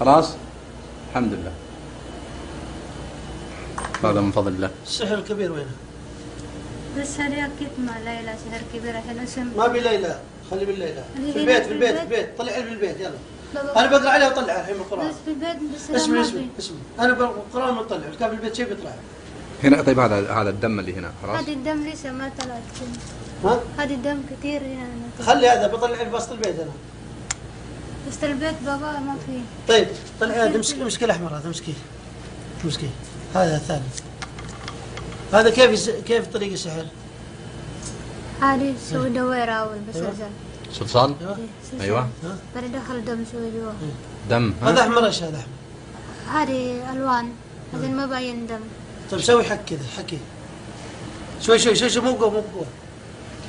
خلاص الحمد لله. هذا من فضل الله. السحر الكبير وينه؟ بس هذه أكيد ما ليلى سحر كبير عشان اسم. ما في ليلى، خلي بالليلى. اللي في هنا البيت في في البيت في البيت؟ البيت، طلع لي بالبيت يلا. بابا. انا بقرا عليه وطلع الحين من القران. بس في البيت بس لا اسمه ما اسمه في. اسمه، انا بقرا القران وطلع، كان في البيت شيء بيطلع. هنا طيب هذا الدم اللي هنا خلاص. هذه الدم لسه ما طلعت. ها؟ هذه الدم كثير هنا. خلي هذا بطلع لي بسط البيت انا. بس البيت بابا ما في. طيب طلع هذا، امسك الاحمر هذا، امسكيه. هذا الثاني. هذا كيف طريق السحر؟ هذه سوي دويرة أول بس أيوة. أنزل. صلصال. ايوه. ها؟ بعدين دخل دم سوي جوا. دم. هذا احمر، ايش هذا احمر؟ هذه ألوان هذا ما باين دم. طيب سوي حك كذا، حكي شوي مو بقوة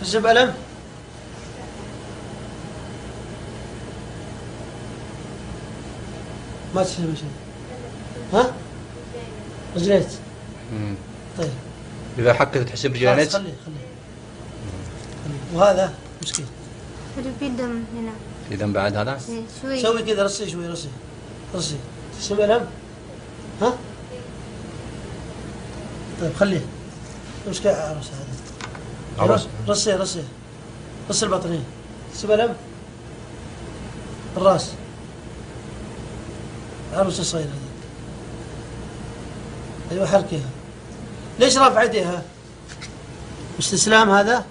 بس بألم. ما تسوي شيء. ها؟ رجليت. طيب اذا حكت تحسين برجلينك. خليه. وهذا مسكين. هذا في دم هنا. في دم بعد هذا. إيه، شوي. سوي كذا، رصي شوي، رصي. تسمع ألم؟ ها؟ طيب خليه. امسك عروس هذا. عروس. رصي البطنية. تسمع ألم؟ الراس. عروس الصغيرة هذه. ايوه حركيها. ليش رافع يديها؟ استسلام هذا؟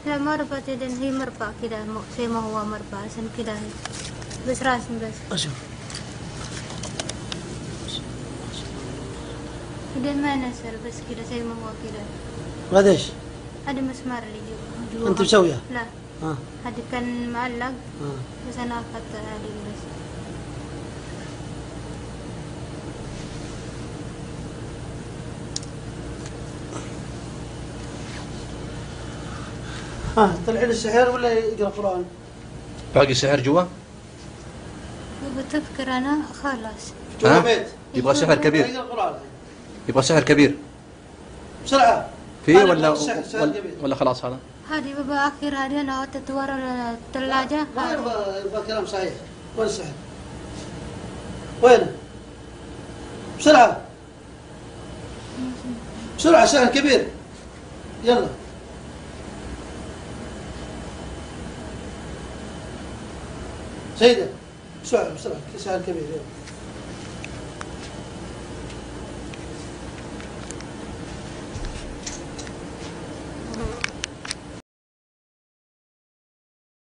لا ما رفعت يدين، هي مربع كذا زي ما هو مربع عشان كذا هي. بس راسم بس. اشوف. يدين ما نسر بس كذا زي ما هو كذا. هذا ايش؟ هذا مسمار اللي جوا. انت مسويها؟ لا ها. هذا كان معلق ها. بس أنا أخذت هذه بس. طلع لي السحر ولا يقرا قران؟ باقي السحر جوا. بتفكر أنا خلاص. جوا البيت. يبغى سحر كبير. يقرا قران. يبغى سحر كبير. بسرعه. فيه هذا ولا يبغى سحر كبير. ولا خلاص هذا. هذه بابا آخر هذه أنا أوتت ورا الثلاجة. ما يبغى كلام صحيح. وين السحر؟ وينه؟ بسرعه. سحر كبير. يلا. سيدة بسرعة سحر كبير يلا.